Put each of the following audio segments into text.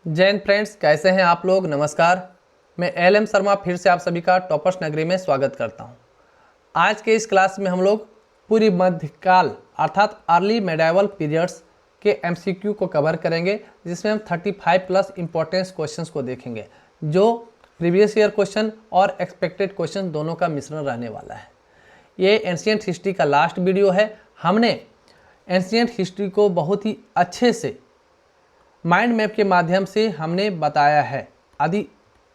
जय हिंद फ्रेंड्स, कैसे हैं आप लोग। नमस्कार। मैं एल शर्मा फिर से आप सभी का टॉपर्स नगरी में स्वागत करता हूं। आज के इस क्लास में हम लोग पूरी मध्यकाल अर्थात अर्ली मेडाइवल पीरियड्स के एमसीक्यू को कवर करेंगे, जिसमें हम 35 प्लस इंपॉर्टेंस क्वेश्चंस को देखेंगे, जो प्रीवियस ईयर क्वेश्चन और एक्सपेक्टेड क्वेश्चन दोनों का मिश्रण रहने वाला है। ये एंशिएंट हिस्ट्री का लास्ट वीडियो है। हमने एंशिएंट हिस्ट्री को बहुत ही अच्छे से माइंड मैप के माध्यम से हमने बताया है। यदि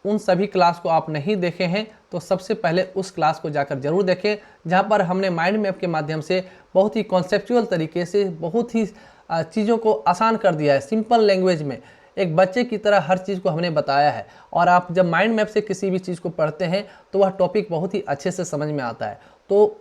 उन सभी क्लास को आप नहीं देखे हैं तो सबसे पहले उस क्लास को जाकर जरूर देखें, जहां पर हमने माइंड मैप के माध्यम से बहुत ही कॉन्सेप्चुअल तरीके से बहुत ही चीज़ों को आसान कर दिया है। सिंपल लैंग्वेज में एक बच्चे की तरह हर चीज़ को हमने बताया है। और आप जब माइंड मैप से किसी भी चीज़ को पढ़ते हैं तो वह टॉपिक बहुत ही अच्छे से समझ में आता है। तो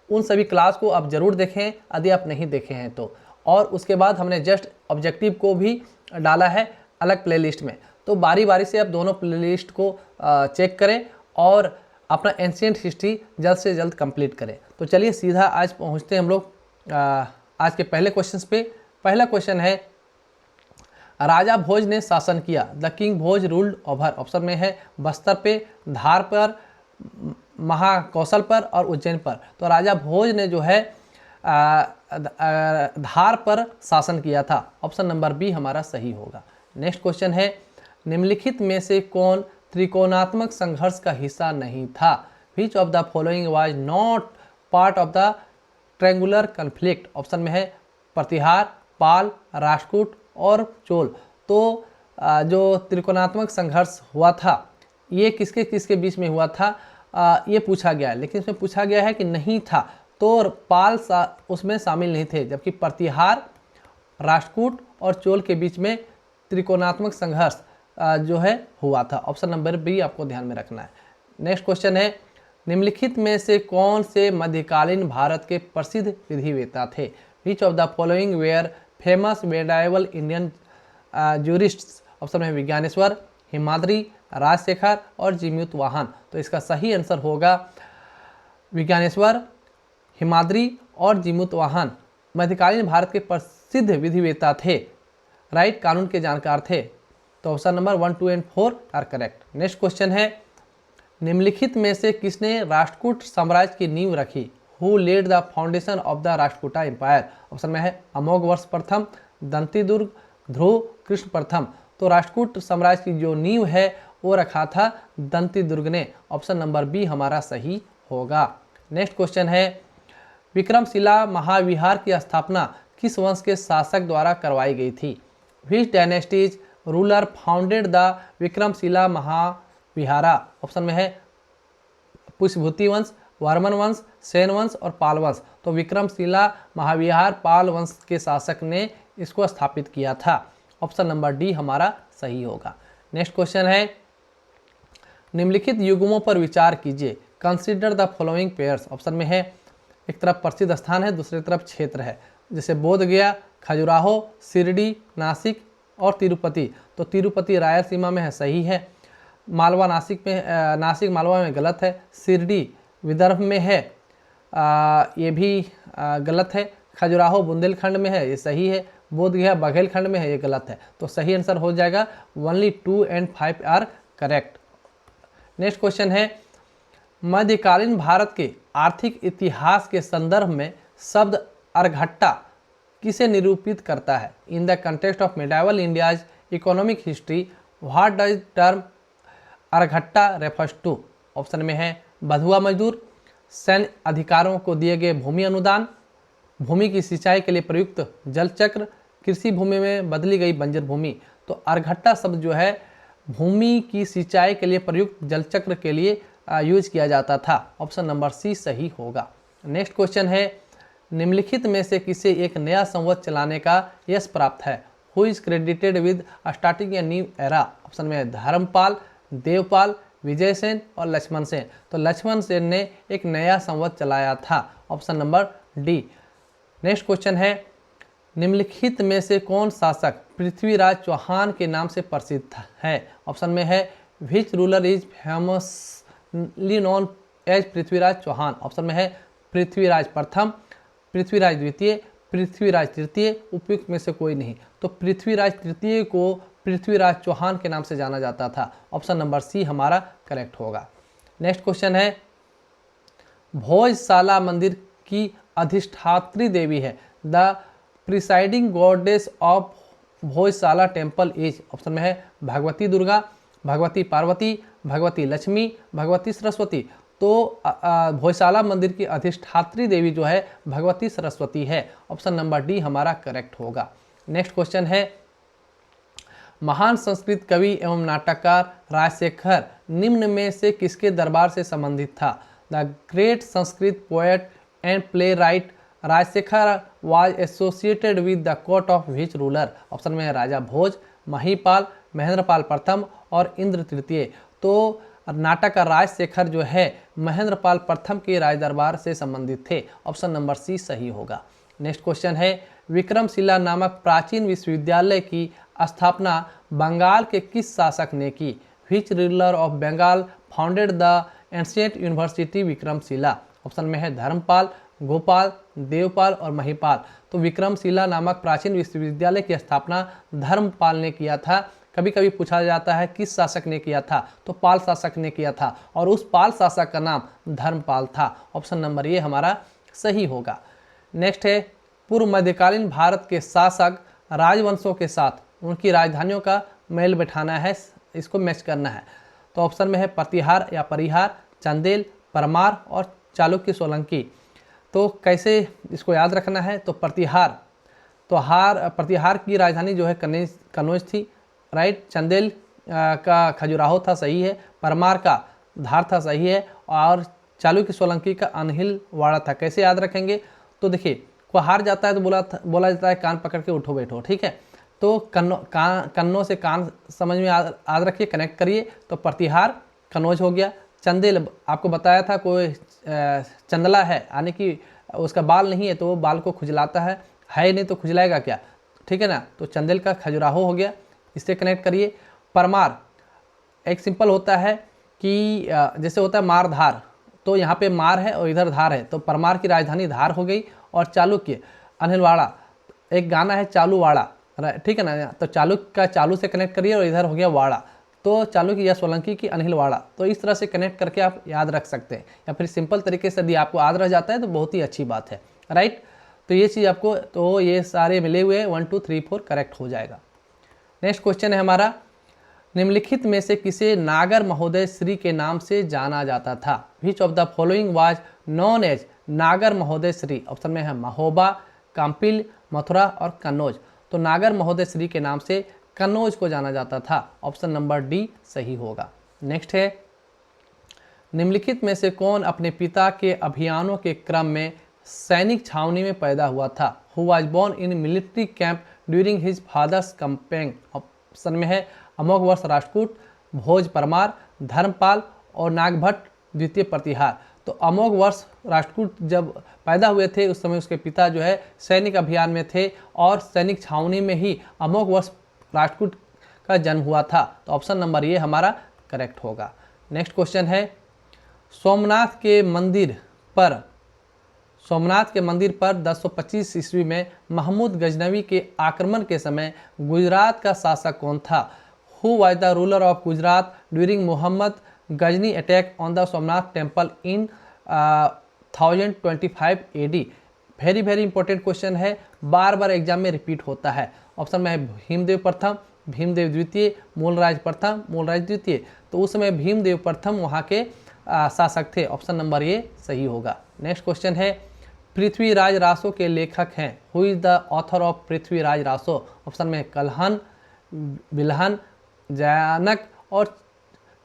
उन सभी क्लास को आप ज़रूर देखें यदि आप नहीं देखे हैं तो। और उसके बाद हमने जस्ट ऑब्जेक्टिव को भी डाला है अलग प्लेलिस्ट में। तो बारी बारी से आप दोनों प्लेलिस्ट को चेक करें और अपना एंशिएंट हिस्ट्री जल्द से जल्द कंप्लीट करें। तो चलिए सीधा आज पहुंचते हैं हम लोग आज के पहले क्वेश्चन पे। पहला क्वेश्चन है, राजा भोज ने शासन किया। The king Bhoj ruled over. Option में है बस्तर पे, धार पर, महाकौशल पर और उज्जैन पर। तो राजा भोज ने जो है धार पर शासन किया था। ऑप्शन नंबर बी हमारा सही होगा। नेक्स्ट क्वेश्चन है, निम्नलिखित में से कौन त्रिकोणात्मक संघर्ष का हिस्सा नहीं था। Which of the following was not part of the triangular conflict. Option में है प्रतिहार, पाल, राष्ट्रकूट और चोल। तो जो त्रिकोणात्मक संघर्ष हुआ था ये किसके किसके बीच में हुआ था, ये पूछा गया है। लेकिन इसमें पूछा गया है कि नहीं था, तो पाल उसमें शामिल नहीं थे, जबकि प्रतिहार, राष्ट्रकूट और चोल के बीच में त्रिकोणात्मक संघर्ष जो है हुआ था। ऑप्शन नंबर बी आपको ध्यान में रखना है। नेक्स्ट क्वेश्चन है, निम्नलिखित में से कौन से मध्यकालीन भारत के प्रसिद्ध विधिवेत्ता थे। Which of the following were famous medieval Indian jurists. Option में विज्ञानेश्वर, हिमाद्री, राजशेखर और जीमूत वाहन। तो इसका सही आंसर होगा विज्ञानेश्वर, हिमाद्री और जीमूत वाहन मध्यकालीन भारत के प्रसिद्ध विधिवेत्ता थे, राइट, कानून के जानकार थे। तो option number 1, 2 and 4 are correct. Next question है, निम्नलिखित में से किसने राष्ट्रकूट साम्राज्य की नींव रखी। Who laid the foundation of the Rashtrakuta empire. Option में है अमोघवर्ष प्रथम, दंतीदुर्ग, ध्रुव, कृष्ण प्रथम। तो राष्ट्रकूट साम्राज्य की जो नींव है वो रखा था दंतीदुर्ग ने। ऑप्शन नंबर बी हमारा सही होगा। नेक्स्ट क्वेश्चन है, विक्रमशिला महाविहार की स्थापना किस वंश के शासक द्वारा करवाई गई थी। Which dynasties ruler founded the Vikramashila Mahavihara. Option में है पुष्यभूति वंश, वर्मन वंश, सेन वंश और पाल वंश। तो विक्रमशिला महाविहार पाल वंश के शासक ने इसको स्थापित किया था। ऑप्शन नंबर डी हमारा सही होगा। नेक्स्ट क्वेश्चन है, निम्नलिखित युग्मों पर विचार कीजिए। Consider the following pairs. Option में है एक तरफ प्रसिद्ध स्थान है, दूसरी तरफ क्षेत्र है, जैसे बोध गया, खजुराहो, शिरडी, नासिक और तिरुपति। तो तिरुपति रायलसीमा में है, सही है। मालवा नासिक में, नासिक मालवा में गलत है। शिरडी विदर्भ में है, ये भी गलत है। खजुराहो बुंदेलखंड में है, ये सही है। बोध गया बघेलखंड में है, ये गलत है। तो सही आंसर हो जाएगा only 2 and 5 are correct. Next question है, मध्यकालीन भारत के आर्थिक इतिहास के संदर्भ में शब्द अर्घट्टा किसे निरूपित करता है। In the context of medieval India's economic history what does term araghatta refers to. Option में है बंधुआ मजदूर, सैन्य अधिकारों को दिए गए भूमि अनुदान, भूमि की सिंचाई के लिए प्रयुक्त जल चक्र, कृषि भूमि में बदली गई बंजर भूमि। तो अर्घट्टा शब्द जो है भूमि की सिंचाई के लिए प्रयुक्त जल चक्र के लिए यूज किया जाता था। ऑप्शन नंबर सी सही होगा। नेक्स्ट क्वेश्चन है, निम्नलिखित में से किसे एक नया संवत चलाने का यश प्राप्त है। Who is credited with starting a new era. Option में है धर्मपाल, देवपाल, विजय सेन और लक्ष्मण सेन। तो लक्ष्मण सेन ने एक नया संवत चलाया था। Option number D. Next question है, निम्नलिखित में से कौन शासक पृथ्वीराज चौहान के नाम से प्रसिद्ध है। ऑप्शन में है which ruler is famously known as Prithviraj Chauhan. Option में है पृथ्वीराज प्रथम, पृथ्वीराज द्वितीय, पृथ्वीराज तृतीय, उपयुक्त में से कोई नहीं। तो पृथ्वीराज तृतीय को पृथ्वीराज चौहान के नाम से जाना जाता था। ऑप्शन नंबर सी हमारा करेक्ट होगा। नेक्स्ट क्वेश्चन है, भोजशाला मंदिर की अधिष्ठात्री देवी है। The presiding goddess of Bhojshala temple is, option में है भगवती दुर्गा, भगवती पार्वती, भगवती लक्ष्मी, भगवती सरस्वती। तो भोजशाला मंदिर की अधिष्ठात्री देवी जो है भगवती सरस्वती है। ऑप्शन नंबर डी हमारा करेक्ट होगा। नेक्स्ट क्वेश्चन है, महान संस्कृत कवि एवं नाटककार राजशेखर निम्न में से किसके दरबार से संबंधित था? The great Sanskrit poet and playwright Rajashekhar was associated with the court of which ruler? Option में है राजा भोज, महीपाल, महेंद्रपाल प्रथम और इंद्र तृतीय। तो नाटककार राजशेखर जो है महेंद्रपाल प्रथम के राज दरबार से संबंधित थे। ऑप्शन नंबर सी सही होगा। नेक्स्ट क्वेश्चन है, विक्रमशिला नामक प्राचीन विश्वविद्यालय की स्थापना बंगाल के किस शासक ने की? Which ruler of Bengal founded the ancient university Vikramashila? Option में है धर्मपाल, गोपाल, देवपाल और महीपाल। तो विक्रमशिला नामक प्राचीन विश्वविद्यालय की स्थापना धर्मपाल ने किया था। कभी कभी पूछा जाता है किस शासक ने किया था, तो पाल शासक ने किया था और उस पाल शासक का नाम धर्मपाल था। ऑप्शन नंबर ये हमारा सही होगा। नेक्स्ट है, पूर्व मध्यकालीन भारत के शासक राजवंशों के साथ उनकी राजधानियों का मेल बैठाना है, इसको मैच करना है। तो ऑप्शन में है प्रतिहार या परिहार, चंदेल, परमार और चालुक्य सोलंकी। तो कैसे इसको याद रखना है? तो प्रतिहार, तो प्रतिहार की राजधानी जो है कनौज थी, राइट। चंदेल का खजुराहो था, सही है। परमार का धार था, सही है। और चालुक्य सोलंकी का अनहिलवाड़ा था। कैसे याद रखेंगे? तो देखिए, कोई हार जाता है तो बोला जाता है कान पकड़ के उठो बैठो, ठीक है। तो कन्नों से कान समझ में याद रखिए, कनेक्ट करिए। तो प्रतिहार कनौज हो गया। चंदेल आपको बताया था, कोई चंदला है यानी कि उसका बाल नहीं है तो वो बाल को खुजलाता है नहीं तो खुजलाएगा क्या, ठीक है ना। तो चंदेल का खजुराहो हो गया, इससे कनेक्ट करिए। परमार एक सिंपल होता है कि जैसे होता है मार धार, तो यहाँ पे मार है और इधर धार है, तो परमार की राजधानी धार हो गई। और चालुक्य अनिलवाड़ा, एक गाना है चालूवाड़ा, ठीक है ना। तो चालुक्य का चालू से कनेक्ट करिए और इधर हो गया वाड़ा, तो चालुक्य या सोलंकी की अनिलवाड़ा। तो इस तरह से कनेक्ट करके आप याद रख सकते हैं, या फिर सिंपल तरीके से यदि आपको याद रह जाता है तो बहुत ही अच्छी बात है, राइट। तो ये चीज़ आपको, तो ये सारे मिले हुए 1 2 3 4 करेक्ट हो जाएगा। नेक्स्ट क्वेश्चन है हमारा, निम्नलिखित में से किसे नागर महोदय श्री के नाम से जाना जाता था? Which of the following was known as नागर महोदय श्री? ऑप्शन में है महोबा, काम्पिल, मथुरा और कन्नौज। तो नागर महोदय श्री के नाम से कन्नौज को जाना जाता था। ऑप्शन नंबर डी सही होगा। नेक्स्ट है, निम्नलिखित में से कौन अपने पिता के अभियानों के क्रम में सैनिक छावनी में पैदा हुआ था? Who was born in military camp during his father's campaign? Option में है अमोघवर्ष राष्ट्रकूट, भोज परमार, धर्मपाल और नागभट्ट द्वितीय प्रतिहार। तो अमोघवर्ष राष्ट्रकूट जब पैदा हुए थे उस समय उसके पिता जो है सैनिक अभियान में थे और सैनिक छावनी में ही अमोघवर्ष राष्ट्रकूट का जन्म हुआ था। तो ऑप्शन नंबर ये हमारा करेक्ट होगा। नेक्स्ट क्वेश्चन है, सोमनाथ के मंदिर पर 1025 ईस्वी में महमूद गजनवी के आक्रमण के समय गुजरात का शासक कौन था? Who was the ruler of Gujarat during Mohammad Ghazni attack on the Somnath temple in 1025 AD? Very important question है, बार बार एग्जाम में रिपीट होता है। ऑप्शन में है भीमदेव प्रथम, भीमदेव द्वितीय, मूलराज प्रथम, मूलराज द्वितीय। तो उस समय भीमदेव प्रथम वहाँ के शासक थे। ऑप्शन नंबर ये सही होगा। नेक्स्ट क्वेश्चन है, पृथ्वीराज रासो के लेखक हैं। Who is the author of Prithviraj Raso? Option में कल्हन, बिल्हन, जयानक और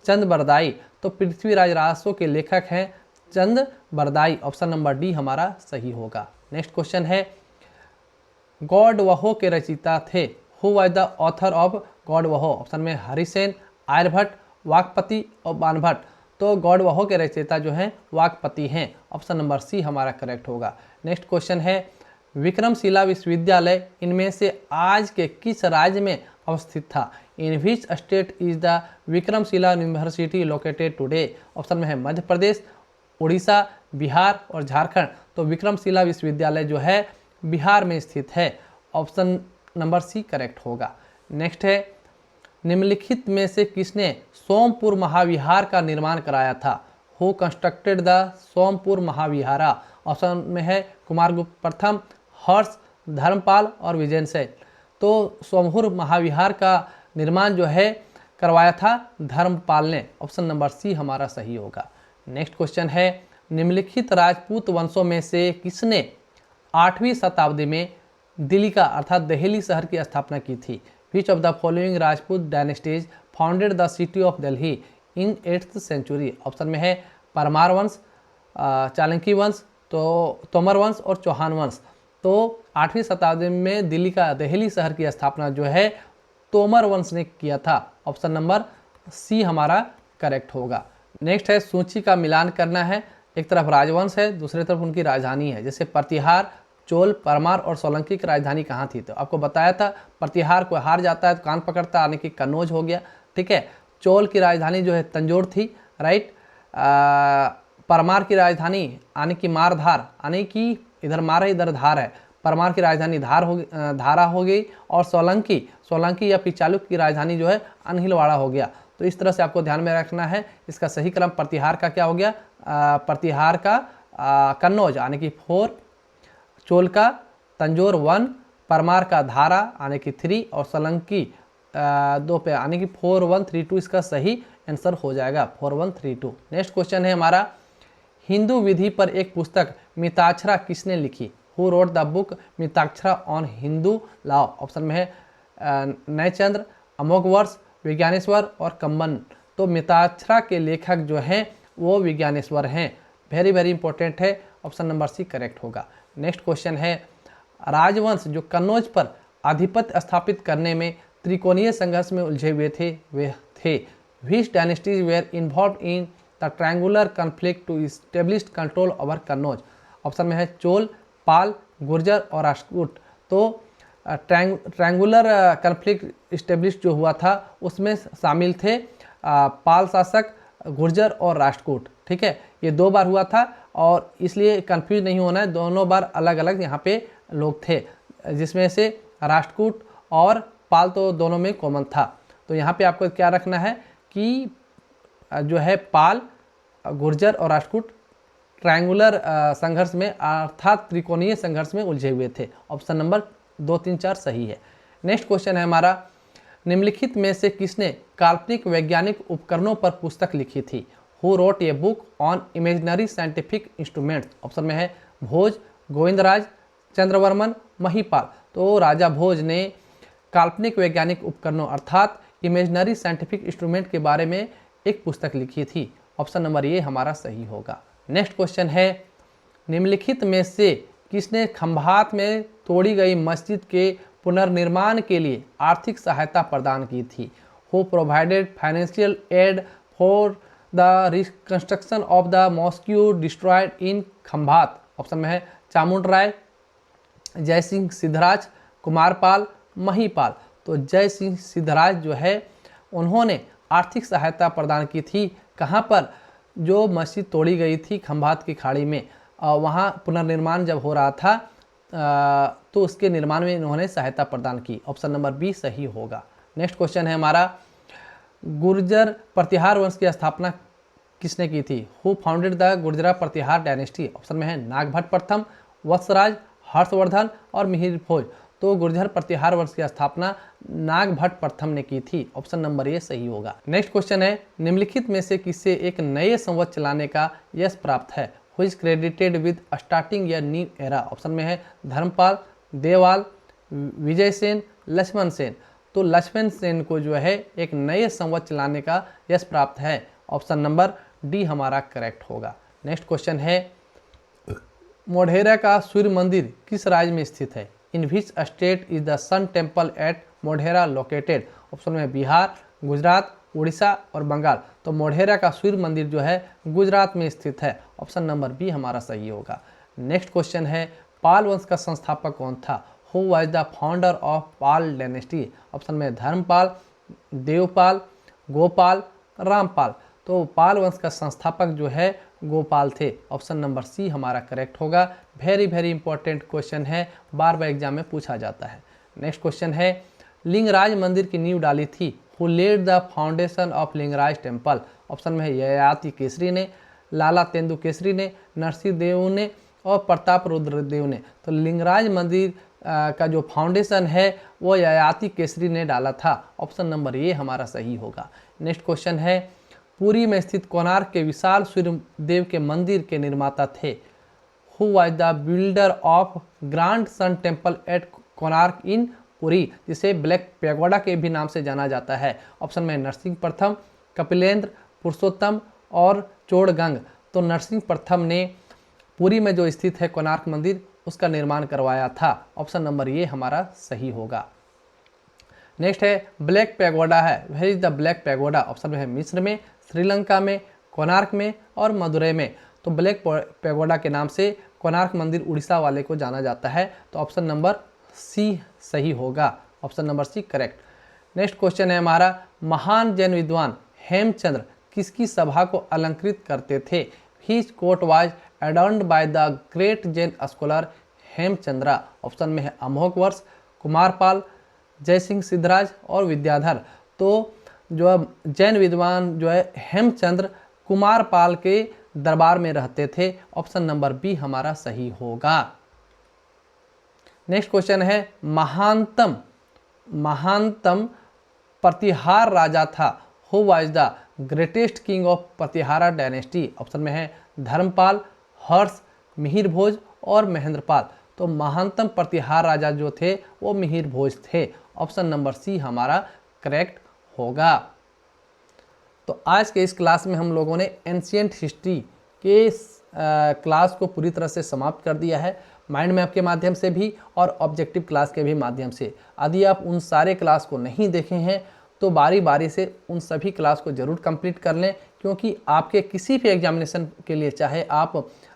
चंद बरदाई। तो पृथ्वीराज रासो के लेखक हैं Chand Bardai. Option number D हमारा सही होगा। नेक्स्ट क्वेश्चन है, गॉड वहो के रचयिता थे। Who was the author of Gaudavaho? Option में हरिसेन, आर्यभट्ट, वाकपति और बाणभट्ट। तो गॉड वहो के रचयिता जो हैं वाकपति हैं। ऑप्शन नंबर सी हमारा करेक्ट होगा। नेक्स्ट क्वेश्चन है, विक्रमशिला विश्वविद्यालय इनमें से आज के किस राज्य में अवस्थित था? In which state is the Vikramashila university located today? Option में है मध्य प्रदेश, उड़ीसा, बिहार और झारखंड। तो विक्रमशिला विश्वविद्यालय जो है बिहार में स्थित है। ऑप्शन नंबर सी करेक्ट होगा। नेक्स्ट है, निम्नलिखित में से किसने सोमपुर महाविहार का निर्माण कराया था? Who constructed the Sompur Mahavihara? Option में है कुमारगुप्त प्रथम, हर्ष, धर्मपाल और विजयसेन। तो सोमपुर महाविहार का निर्माण जो है करवाया था धर्मपाल ने। ऑप्शन नंबर सी हमारा सही होगा। नेक्स्ट क्वेश्चन है, निम्नलिखित राजपूत वंशों में से किसने 8वीं शताब्दी में दिल्ली का अर्थात दहली शहर की स्थापना की थी? Which of the following Rajput dynasties founded the city of Delhi in 8th century? Option में है परमार वंश, चालुक्य वंश, तो तोमर वंश और चौहान वंश। तो 8वीं शताब्दी में दिल्ली का दहली शहर की स्थापना जो है तोमर वंश ने किया था। ऑप्शन नंबर सी हमारा करेक्ट होगा। नेक्स्ट है, सूची का मिलान करना है। एक तरफ राजवंश है, दूसरी तरफ उनकी राजधानी है। जैसे प्रतिहार, चोल, परमार और सोलंकी की राजधानी कहाँ थी? तो आपको बताया था प्रतिहार को हार जाता है तो कान पकड़ता है, यानी कि कन्नौज हो गया। ठीक है, चोल की राजधानी जो है तंजौर थी, राइट। परमार की राजधानी यानी कि मारधार, यानी कि इधर मार है इधर धार है, परमार की राजधानी धारा हो गई। और सोलंकी या फिर चालुक्य की राजधानी जो है अनहिलवाड़ा हो गया। तो इस तरह से आपको ध्यान में रखना है। इसका सही क्रम प्रतिहार का क्या हो गया? प्रतिहार का कन्नौज यानी कि 4, चोल का तंजौर 1, परमार का धारा यानी कि 3 और सोलंकी 2 पे यानी कि 4132 इसका सही आंसर हो जाएगा, 4132। नेक्स्ट क्वेश्चन है हमारा, हिंदू विधि पर एक पुस्तक मिताक्षरा किसने लिखी? Who wrote the book Mitakshara on Hindu law? Option में है नयचंद्र, अमोघवर्ष, विज्ञानेश्वर और कम्बन। तो मिताक्षरा के लेखक जो हैं वो विज्ञानेश्वर हैं। वेरी वेरी इंपॉर्टेंट है, ऑप्शन नंबर सी करेक्ट होगा। नेक्स्ट क्वेश्चन है, राजवंश जो कन्नौज पर आधिपत्य स्थापित करने में त्रिकोणीय संघर्ष में उलझे हुए थे वे थे। Which dynasties were involved in the triangular conflict to establish control over Kannauj? Option में है चोल, पाल, गुर्जर और राष्ट्रकूट। तो ट्रायंगुलर कॉन्फ्लिक्ट इस्टेब्लिश जो हुआ था उसमें शामिल थे पाल शासक, गुर्जर और राष्ट्रकूट। ठीक है, ये 2 बार हुआ था और इसलिए कंफ्यूज नहीं होना है, दोनों बार अलग अलग यहाँ पे लोग थे, जिसमें से राष्ट्रकूट और पाल तो दोनों में कॉमन था। तो यहाँ पे आपको क्या रखना है कि जो है पाल, गुर्जर और राष्ट्रकूट ट्रायंगुलर संघर्ष में अर्थात त्रिकोणीय संघर्ष में उलझे हुए थे। ऑप्शन नंबर 2, 3, 4 सही है। नेक्स्ट क्वेश्चन है हमारा, निम्नलिखित में से किसने काल्पनिक वैज्ञानिक उपकरणों पर पुस्तक लिखी थी? Who wrote a book on imaginary scientific instruments? Option में है भोज, गोविंदराज, चंद्रवर्मन, महिपाल। तो राजा भोज ने काल्पनिक वैज्ञानिक उपकरणों अर्थात इमेजिनरी साइंटिफिक इंस्ट्रूमेंट के बारे में एक पुस्तक लिखी थी। ऑप्शन नंबर ये हमारा सही होगा। नेक्स्ट क्वेश्चन है, निम्नलिखित में से किसने खंभात में तोड़ी गई मस्जिद के पुनर्निर्माण के लिए आर्थिक सहायता प्रदान की थी? Who provided financial aid for the reconstruction of the mosque destroyed in Khambhat? Option में है चामुंड राय, जय सिंह सिद्धराज, कुमारपाल, महिपाल। तो जय सिंह सिद्धराज जो है उन्होंने आर्थिक सहायता प्रदान की थी। कहाँ पर? जो मस्जिद तोड़ी गई थी खंभात की खाड़ी में, वहाँ पुनर्निर्माण जब हो रहा था तो उसके निर्माण में इन्होंने सहायता प्रदान की। ऑप्शन नंबर बी सही होगा। नेक्स्ट क्वेश्चन है हमारा, गुर्जर प्रतिहार वंश की स्थापना किसने की थी? Who founded the Gurjara Pratihara dynasty? Option में है नागभट्ट प्रथम, वत्सराज, हर्षवर्धन और मिहिर भोज। तो गुर्जर प्रतिहार वंश की स्थापना नागभट्ट प्रथम ने की थी। ऑप्शन नंबर ए सही होगा। नेक्स्ट क्वेश्चन है, निम्नलिखित में से किससे एक नए संवत चलाने का यश प्राप्त है? Who is credited with starting a new era? Option में है धर्मपाल, देवाल, विजय सेन, लक्ष्मण सेन। तो लक्ष्मण सेन को जो है एक नए संवत चलाने का यश प्राप्त है। ऑप्शन नंबर डी हमारा करेक्ट होगा। नेक्स्ट क्वेश्चन है, मोढेरा का सूर्य मंदिर किस राज्य में स्थित है? In which state is the sun temple at Modhera located? Option में बिहार, गुजरात, उड़ीसा और बंगाल। तो मोढेरा का सूर्य मंदिर जो है गुजरात में स्थित है। ऑप्शन नंबर बी हमारा सही होगा। नेक्स्ट क्वेश्चन है, पाल वंश का संस्थापक कौन था? Who was the founder of Pal dynasty? Option में धर्मपाल, देवपाल, गोपाल, रामपाल। तो पाल वंश का संस्थापक जो है गोपाल थे। ऑप्शन नंबर सी हमारा करेक्ट होगा। वेरी वेरी इंपॉर्टेंट क्वेश्चन है, बार बार एग्जाम में पूछा जाता है। नेक्स्ट क्वेश्चन है, लिंगराज मंदिर की नींव डाली थी? Who laid the foundation of Lingaraj temple. Option में है ययाति केसरी ने, लाला तेंदु केसरी ने, नरसिंह देव ने और प्रताप रुद्र देव ने। तो लिंगराज मंदिर का जो फाउंडेशन है वो ययाति केसरी ने डाला था। ऑप्शन नंबर ए हमारा सही होगा। नेक्स्ट क्वेश्चन है, पुरी में स्थित कोणार्क के विशाल सूर्य देव के मंदिर के निर्माता थे। Who was the builder of grand sun temple at Konark in Puri, जिसे ब्लैक पैगोडा के भी नाम से जाना जाता है। ऑप्शन में नरसिंह प्रथम, कपिलेंद्र, पुरुषोत्तम और चोड़गंग। तो नरसिंह प्रथम ने पुरी में जो स्थित है कोणार्क मंदिर उसका निर्माण करवाया था। ऑप्शन नंबर ये हमारा सही होगा। नेक्स्ट है ब्लैक पैगोडा है, where is the black pagoda. Option में है मिस्र में, श्रीलंका में, कोणार्क में और मदुरै में। तो ब्लैक पैगोडा के नाम से कोणार्क मंदिर उड़ीसा वाले को जाना जाता है। तो ऑप्शन नंबर सी सही होगा। Option number C correct. Next question है हमारा, महान जैन विद्वान हेमचंद्र किसकी सभा को अलंकृत करते थे। His court was adorned by the great Jain scholar Hemachandra. Option में है अमोघवर्ष, कुमारपाल, जयसिंह सिद्धराज और विद्याधर। तो जो जैन विद्वान जो है हेमचंद्र कुमारपाल के दरबार में रहते थे। ऑप्शन नंबर बी हमारा सही होगा। नेक्स्ट क्वेश्चन है, महानतम प्रतिहार राजा था। Who was the greatest king of Pratihara dynasty. Option में है धर्मपाल, हर्ष, मिहिर भोज और महेंद्रपाल। तो महानतम प्रतिहार राजा जो थे वो मिहिर भोज थे। ऑप्शन नंबर सी हमारा करेक्ट होगा। तो आज के इस क्लास में हम लोगों ने एंशिएंट हिस्ट्री के क्लास को पूरी तरह से समाप्त कर दिया है, माइंड मैप के माध्यम से भी और ऑब्जेक्टिव क्लास के भी माध्यम से। यदि आप उन सारे क्लास को नहीं देखे हैं तो बारी बारी से उन सभी क्लास को ज़रूर कंप्लीट कर लें, क्योंकि आपके किसी भी एग्जामिनेशन के लिए, चाहे आप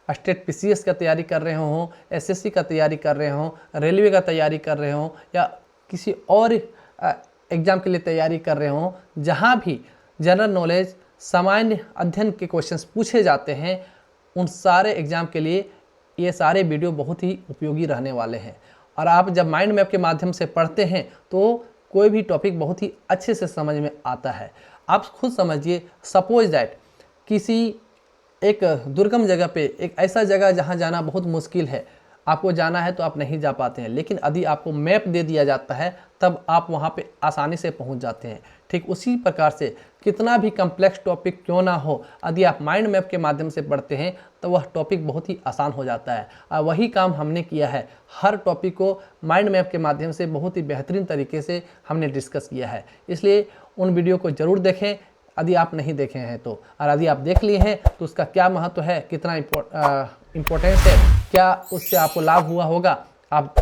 स्टेट पीसीएस का तैयारी कर रहे हों, एसएससी का तैयारी कर रहे हों, रेलवे का तैयारी कर रहे हों या किसी और एग्ज़ाम के लिए तैयारी कर रहे हों, जहाँ भी जनरल नॉलेज सामान्य अध्ययन के क्वेश्चंस पूछे जाते हैं, उन सारे एग्ज़ाम के लिए ये सारे वीडियो बहुत ही उपयोगी रहने वाले हैं। और आप जब माइंड मैप के माध्यम से पढ़ते हैं तो कोई भी टॉपिक बहुत ही अच्छे से समझ में आता है। आप खुद समझिए, सपोज दैट किसी एक दुर्गम जगह पे, एक ऐसा जगह जहाँ जाना बहुत मुश्किल है, आपको जाना है तो आप नहीं जा पाते हैं, लेकिन यदि आपको मैप दे दिया जाता है तब आप वहाँ पे आसानी से पहुँच जाते हैं। ठीक उसी प्रकार से कितना भी कम्प्लेक्स टॉपिक क्यों ना हो, यदि आप माइंड मैप के माध्यम से पढ़ते हैं तो वह टॉपिक बहुत ही आसान हो जाता है। और वही काम हमने किया है, हर टॉपिक को माइंड मैप के माध्यम से बहुत ही बेहतरीन तरीके से हमने डिस्कस किया है। इसलिए उन वीडियो को ज़रूर देखें यदि आप नहीं देखे हैं तो, और यदि आप देख लिए हैं तो उसका क्या महत्व है, कितना इम्पोर्टेंस है, क्या उससे आपको लाभ हुआ होगा, आप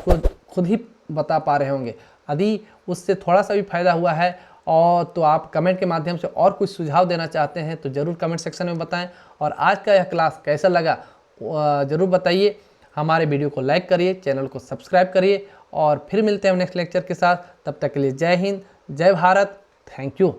खुद ही बता पा रहे होंगे। यदि उससे थोड़ा सा भी फायदा हुआ है और तो आप कमेंट के माध्यम से और कुछ सुझाव देना चाहते हैं तो ज़रूर कमेंट सेक्शन में बताएं। और आज का यह क्लास कैसा लगा ज़रूर बताइए। हमारे वीडियो को लाइक करिए, चैनल को सब्सक्राइब करिए और फिर मिलते हैं नेक्स्ट लेक्चर के साथ। तब तक के लिए जय हिंद, जय भारत, थैंक यू।